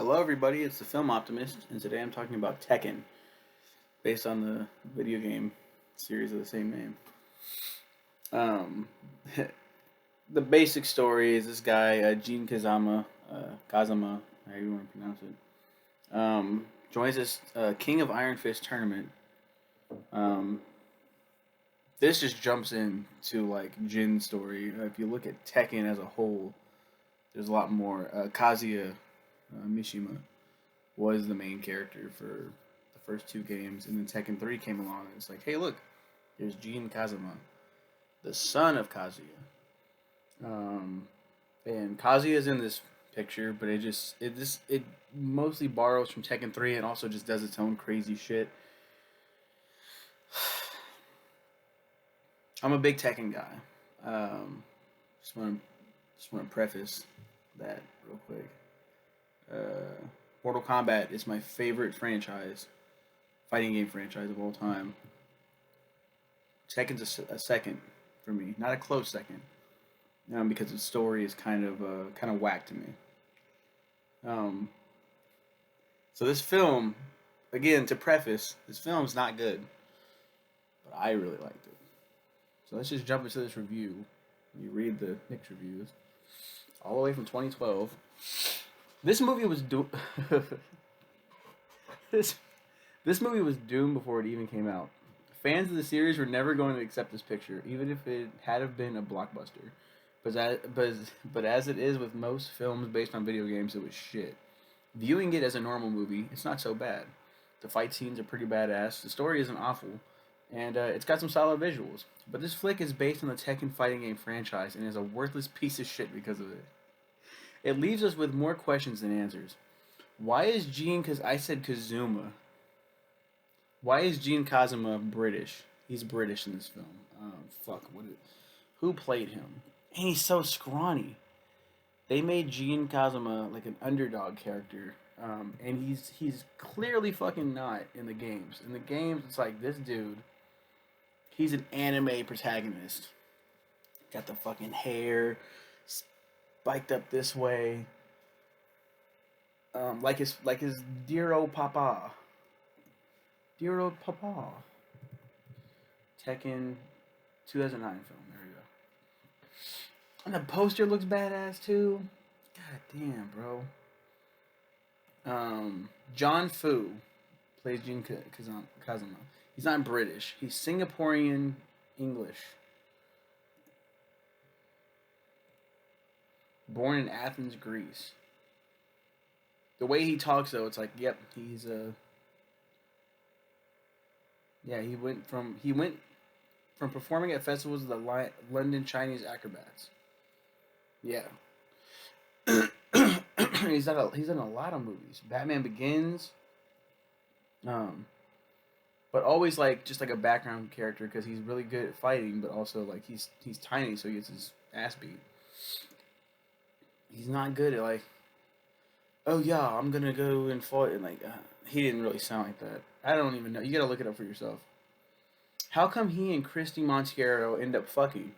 Hello, everybody. It's the Film Optimist, and today I'm talking about Tekken, based on the video game series of the same name. Um, the basic story is this guy, Jin Kazama, however you want to pronounce it, joins this King of Iron Fist tournament. Um, this just jumps into like Jin's story. If you look at Tekken as a whole, there's a lot more. Kazuya Mishima was the main character for the first two games, and then Tekken 3 came along, and it's like, hey, look, there's Jin Kazama, the son of Kazuya. And Kazuya is in this picture, but it mostly borrows from Tekken 3 and also just does its own crazy shit. I'm a big Tekken guy. Just want to preface that real quick. Mortal Kombat is my favorite fighting game franchise of all time. Tekken's a second for me, not a close second, because the story is kind of whack to me. So this film, again, to preface, this film's not good, but I really liked it. So let's just jump into this review. You read the Nick's reviews, all the way from 2012. This movie was this movie was doomed before it even came out. Fans of the series were never going to accept this picture, even if it had have been a blockbuster. But as it is with most films based on video games, it was shit. Viewing it as a normal movie, it's not so bad. The fight scenes are pretty badass. The story isn't awful, and it's got some solid visuals. But this flick is based on the Tekken fighting game franchise and is a worthless piece of shit because of it. It leaves us with more questions than answers. Why is I said Kazuma. Why is Jin Kazama British? He's British in this film. Who played him? And he's so scrawny. They made Jin Kazama like an underdog character. And he's clearly fucking not in the games. In the games, it's like this dude, he's an anime protagonist. Got the fucking hair spiked up this way, like his dear old papa, Tekken 2009 film. There we go. And the poster looks badass too. God damn, bro. John Fu plays Jin Kazama. He's not British. He's Singaporean English. Born in Athens, Greece. The way he talks, though, it's like, yep, he's yeah, he went from performing at festivals of the London Chinese acrobats. Yeah. he's in a lot of movies. Batman Begins. But always like just like a background character because he's really good at fighting, but also like he's tiny, so he gets his ass beat. He's not good at like, oh yeah, I'm gonna go and fight, and like he didn't really sound like that. I don't even know. You gotta look it up for yourself. How come he and Christy Montiero end up fucking?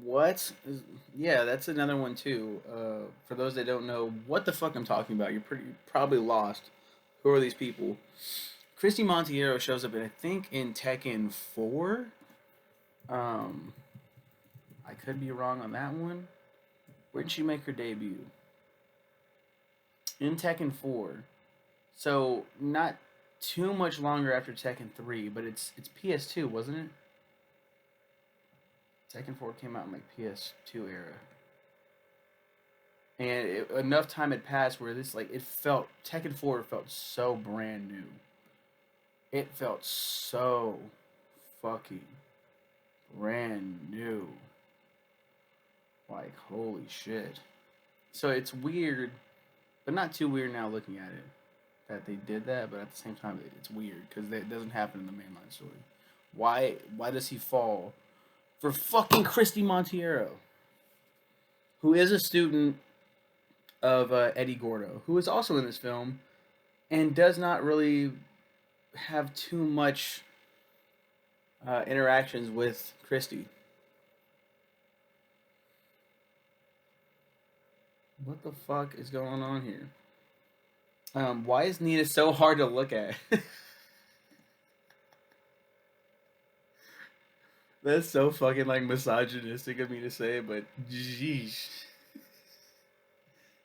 What? Yeah, that's another one too. For those that don't know what the fuck I'm talking about, you're probably lost. Who are these people? Christy Montiero shows up, I think, in Tekken 4. I could be wrong on that one. Where did she make her debut? In Tekken 4. So, not too much longer after Tekken 3, but it's PS2, wasn't it? Tekken 4 came out in like PS2 era. And enough time had passed where Tekken 4 felt so brand new. It felt so fucking brand new. Like, holy shit. So it's weird, but not too weird now looking at it, that they did that, but at the same time, it's weird, because it doesn't happen in the mainline story. Why does he fall for fucking Christy Montiero, who is a student of Eddie Gordo, who is also in this film, and does not really have too much interactions with Christy. What the fuck is going on here? Why is Nina so hard to look at? That's so fucking like misogynistic of me to say, but jeez,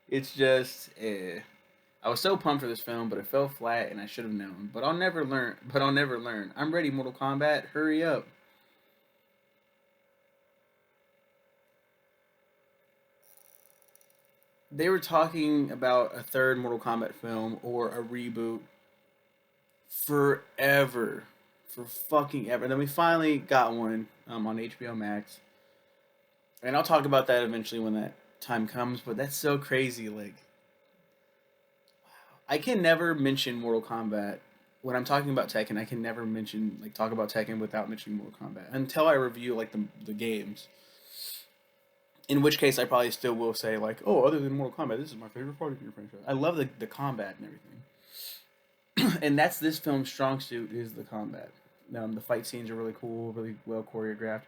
it's just I was so pumped for this film, but it fell flat, and I should have known. But I'll never learn. But I'll never learn. I'm ready, Mortal Kombat. Hurry up. They were talking about a third Mortal Kombat film or a reboot forever, for fucking ever. And then we finally got one on HBO Max, and I'll talk about that eventually when that time comes. But that's so crazy. Like, I can never mention Mortal Kombat when I'm talking about Tekken. I can never mention like talk about Tekken without mentioning Mortal Kombat until I review like the games. In which case, I probably still will say like, oh, other than Mortal Kombat, this is my favorite part of your franchise. I love the combat and everything, and that's this film's strong suit is the combat. The fight scenes are really cool, really well choreographed.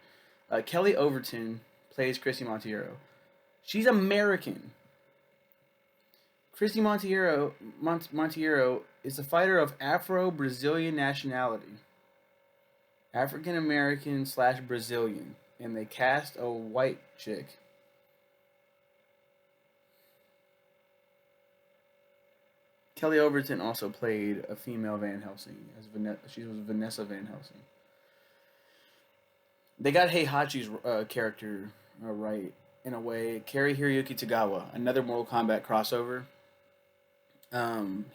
Kelly Overton plays Chrissy Monteiro. She's American. Christy Monteiro is a fighter of Afro-Brazilian nationality, African American slash Brazilian, and they cast a white chick. Kelly Overton also played a female Van Helsing as she was Vanessa Van Helsing. They got Heihachi's character right in a way. Cary Hiroyuki Tagawa, another Mortal Kombat crossover.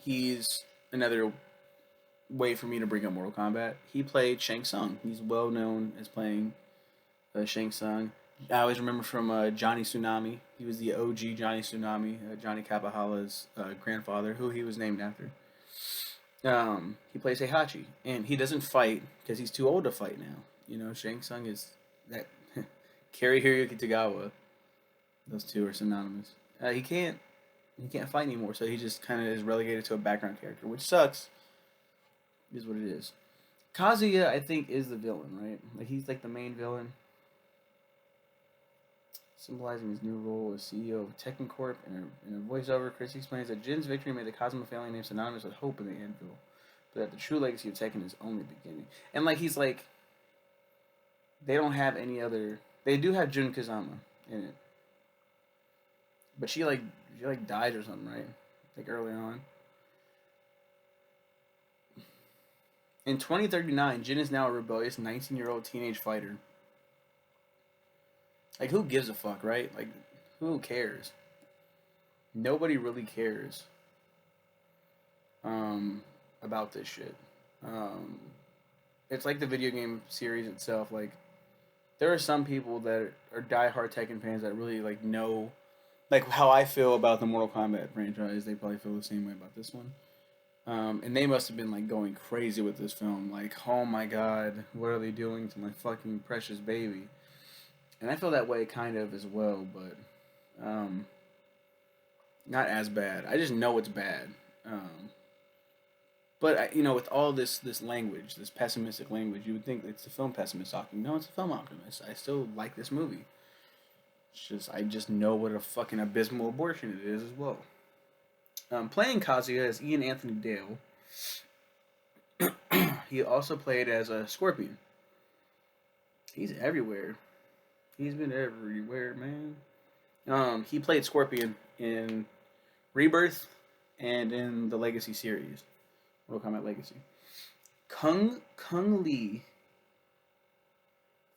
He's another way for me to bring up Mortal Kombat. He played Shang Tsung. He's well known as playing Shang Tsung. I always remember from Johnny Tsunami. He was the OG Johnny Tsunami, Johnny Kapahala's grandfather, who he was named after. He plays Heihachi, and he doesn't fight because he's too old to fight now. You know, Shang Tsung is that. Cary Hiroyuki Tagawa. Those two are synonymous. He can't fight anymore, so he just kind of is relegated to a background character, which sucks. It is what it is. Kazuya, I think, is the villain, right? Like he's like the main villain, symbolizing his new role as CEO of Tekken Corp. In a voiceover, Chris explains that Jin's victory made the Cosmo family name synonymous with hope in the Anvil, but that the true legacy of Tekken is only beginning. And like he's like, they don't have any other. They do have Jun Kazama in it, but she dies or something, right? Like early on. In 2039, Jin is now a rebellious 19-year-old teenage fighter. Like, who gives a fuck, right? Like, who cares? Nobody really cares about this shit. Um, it's like the video game series itself. Like, there are some people that are diehard Tekken fans that really, like, know, like, how I feel about the Mortal Kombat franchise. They probably feel the same way about this one. And they must have been like going crazy with this film. Like, oh my god, what are they doing to my fucking precious baby? And I feel that way kind of as well, but not as bad. I just know it's bad. But with all this language, this pessimistic language, you would think it's the film pessimist talking. No, it's the film optimist. I still like this movie. I just know what a fucking abysmal abortion it is as well. Playing Kazuya as Ian Anthony Dale. He also played as a Scorpion. He's everywhere. He's been everywhere, man. He played Scorpion in Rebirth and in the Legacy series, Mortal Kombat Legacy. Kung Lee,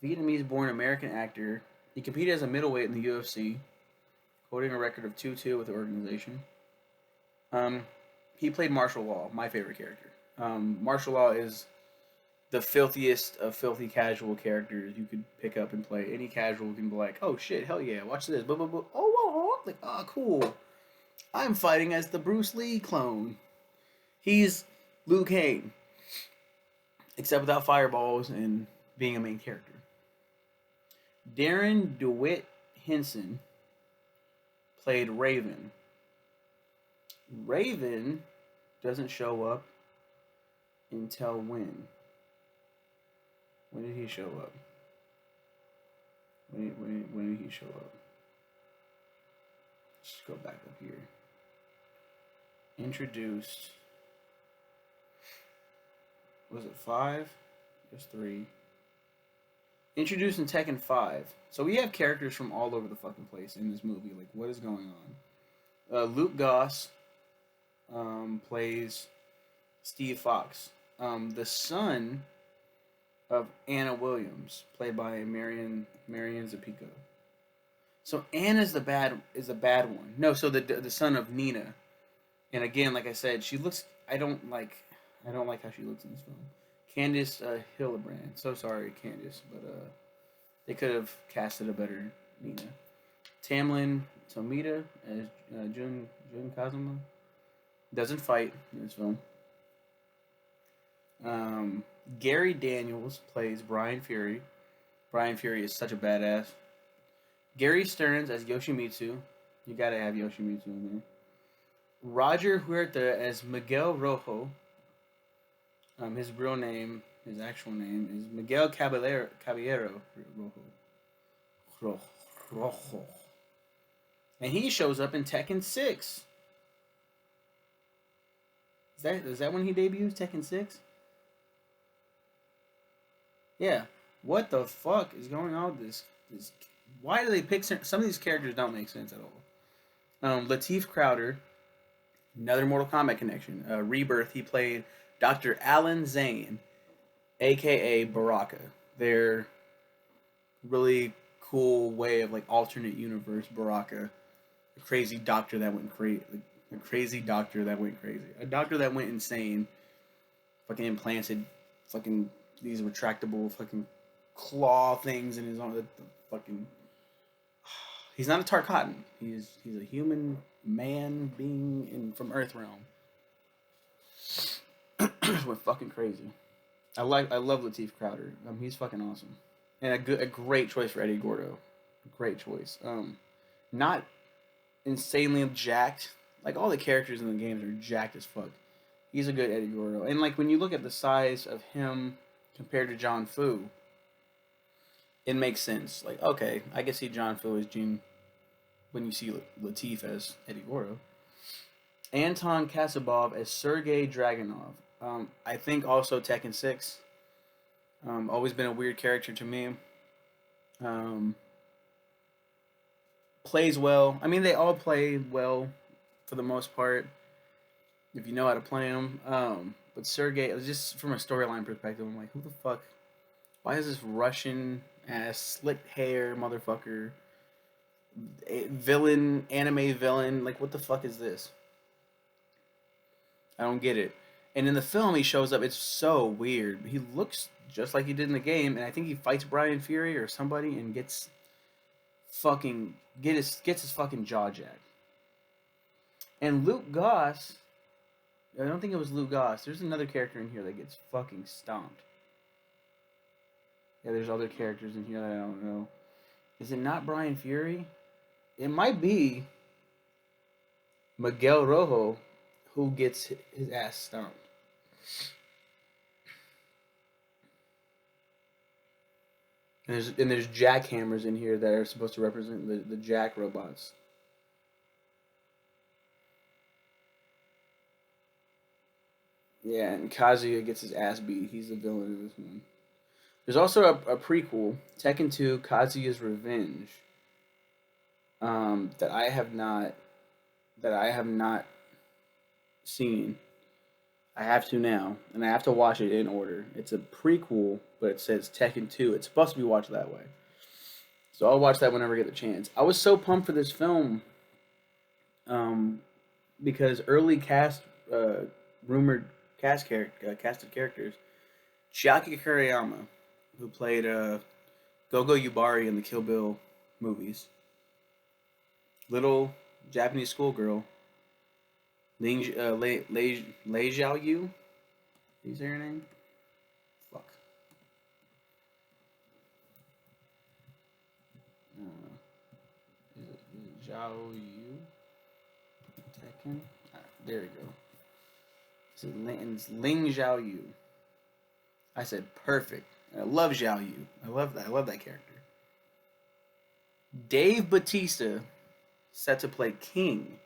Vietnamese-born American actor. He competed as a middleweight in the UFC, holding a record of 2-2 with the organization. He played Martial Law, my favorite character. Martial Law is the filthiest of filthy casual characters you could pick up and play. Any casual can be like, oh shit, hell yeah, watch this. Blah, blah, blah. Oh, whoa, whoa. Like, oh, cool. I'm fighting as the Bruce Lee clone. He's Liu Kang, except without fireballs and being a main character. Darren DeWitt Henson played Raven. Raven doesn't show up until when? When did he show up? When did he show up? Let's go back up here. Introduced. Was it 5? There's 3. Introduced in Tekken 5. So we have characters from all over the fucking place in this movie. Like, what is going on? Luke Goss plays Steve Fox. The son of Anna Williams, played by Marion Zapico. So Anna's the bad one. No, so the son of Nina. And again, like I said, she looks. I don't like how she looks in this film. Candice Hillebrand. So sorry, Candice, but they could have casted a better Nina. Tamlin Tomita as Jun Kazuma. Doesn't fight in this film. Gary Daniels plays Brian Fury. Brian Fury is such a badass. Gary Stearns as Yoshimitsu. You gotta have Yoshimitsu in there. Roger Huerta as Miguel Rojo. His real name, his actual name is Miguel Caballero Rojo. And he shows up in Tekken 6. Is that when he debuts? Tekken 6? Yeah. What the fuck is going on with this? Why do they pick some of these characters? Don't make sense at all. Lateef Crowder, another Mortal Kombat connection. Rebirth, he played Dr. Alan Zane, aka Baraka. Their really cool way of like alternate universe Baraka, a crazy doctor that went crazy. A crazy doctor that went crazy. A doctor that went insane. Fucking implanted fucking these retractable fucking claw things in his arm. The fucking. He's not a Tarkatan. He's a human man being from Earthrealm. Went fucking crazy. I love Lateef Crowder. He's fucking awesome, and a great choice for Eddie Gordo. Great choice. Not insanely jacked. Like, all the characters in the games are jacked as fuck. He's a good Eddie Gordo. And, like, when you look at the size of him compared to John Fu, it makes sense. Like, okay, I can see John Fu as Gene when you see Lateef as Eddie Gordo. Anton Kasabov as Sergei Dragunov. I think also Tekken 6. Always been a weird character to me. Plays well. I mean, they all play well for the most part, if you know how to play them. But Sergey, just from a storyline perspective, I'm like, who the fuck? Why is this Russian ass slick hair motherfucker villain, anime villain? Like, what the fuck is this? I don't get it. And in the film, he shows up. It's so weird. He looks just like he did in the game, and I think he fights Brian Fury or somebody and gets his fucking jaw jacked. And Luke Goss, I don't think it was Luke Goss. There's another character in here that gets fucking stomped. Yeah, there's other characters in here that I don't know. Is it not Brian Fury? It might be Miguel Rojo who gets his ass stomped. And there's jackhammers in here that are supposed to represent the jack robots. Yeah, and Kazuya gets his ass beat. He's the villain of this one. There's also a prequel, Tekken 2: Kazuya's Revenge, that I have not seen. I have to now, and I have to watch it in order. It's a prequel, but it says Tekken 2. It's supposed to be watched that way. So I'll watch that whenever I get the chance. I was so pumped for this film, because early rumored casted characters, Chiaki Kuriyama, who played Gogo Yubari in the Kill Bill movies, little Japanese schoolgirl, Lei Xiaoyu. Is that her name? Fuck. Is it Xiao Yu? Tekken? There we go. It's Ling Xiao Yu. I said perfect. I love Xiao Yu. I love that character. Dave Bautista set to play King.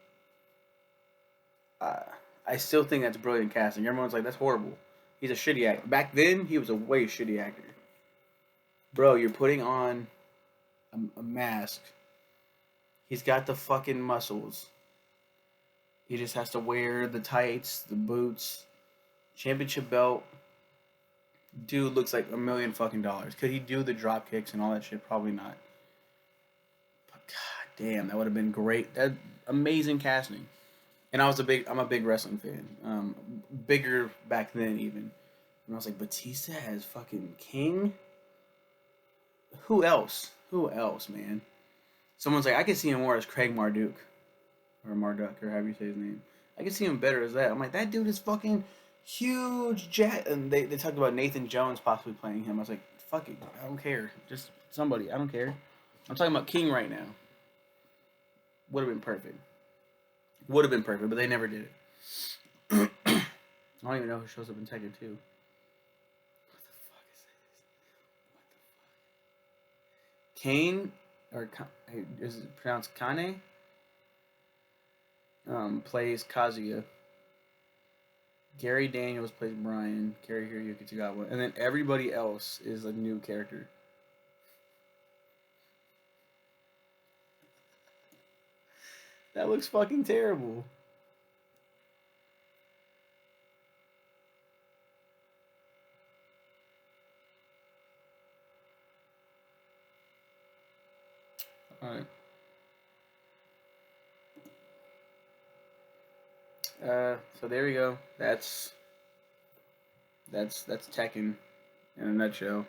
Uh, I still think that's brilliant casting. Everyone's like, that's horrible. He's a shitty actor. Back then, he was a way shitty actor. Bro, you're putting on a mask. He's got the fucking muscles. He just has to wear the tights, the boots, championship belt. Dude looks like $1,000,000 fucking. Could he do the drop kicks and all that shit? Probably not. But god damn, that would have been great. That amazing casting. And I'm a big wrestling fan. Bigger back then even. And I was like, Batista as fucking King. Who else? Who else, man? Someone's like, I could see him more as Craig Marduk, or Marduk, or however you say his name. I could see him better as that. I'm like, that dude is fucking huge. And they talked about Nathan Jones possibly playing him. I was like, fuck it, I don't care. Just somebody, I don't care. I'm talking about King right now. Would have been perfect. Would have been perfect, but they never did it. I don't even know who shows up in Tekken 2. What the fuck is this? What the fuck? Kane, or is it pronounced Kane? Plays Kazuya. Gary Daniels plays Brian. Gary Hiroyuki Tagawa. And then everybody else is a new character. That looks fucking terrible. Alright. So there we go. That's Tekken in a nutshell.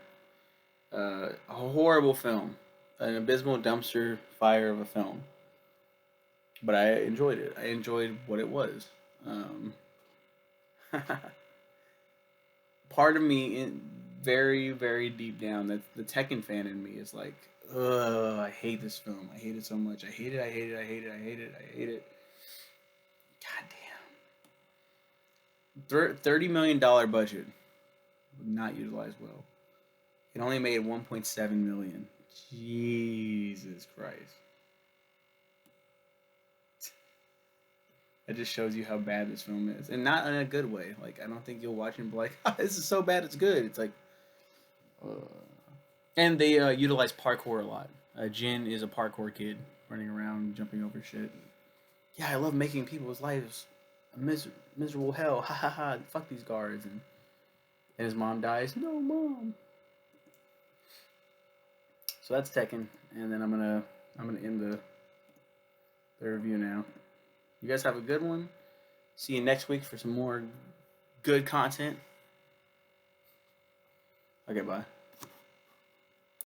A horrible film. An abysmal dumpster fire of a film. But I enjoyed it. I enjoyed what it was. Part of me, very, very deep down, that the Tekken fan in me is like, ugh, I hate this film. I hate it so much. I hate it, I hate it, I hate it, I hate it, I hate it. God damn. $30 million budget. Not utilized well. It only made 1.7 million. Jesus Christ. It just shows you how bad this film is, and not in a good way. Like, I don't think you'll watch it and be like, oh, "This is so bad, it's good." It's like, and they utilize parkour a lot. Jin is a parkour kid running around, jumping over shit. Yeah, I love making people's lives a miserable hell. Ha ha ha! Fuck these guards, and his mom dies. No, mom. So that's Tekken, and then I'm gonna end the review now. You guys have a good one. See you next week for some more good content. Okay, bye.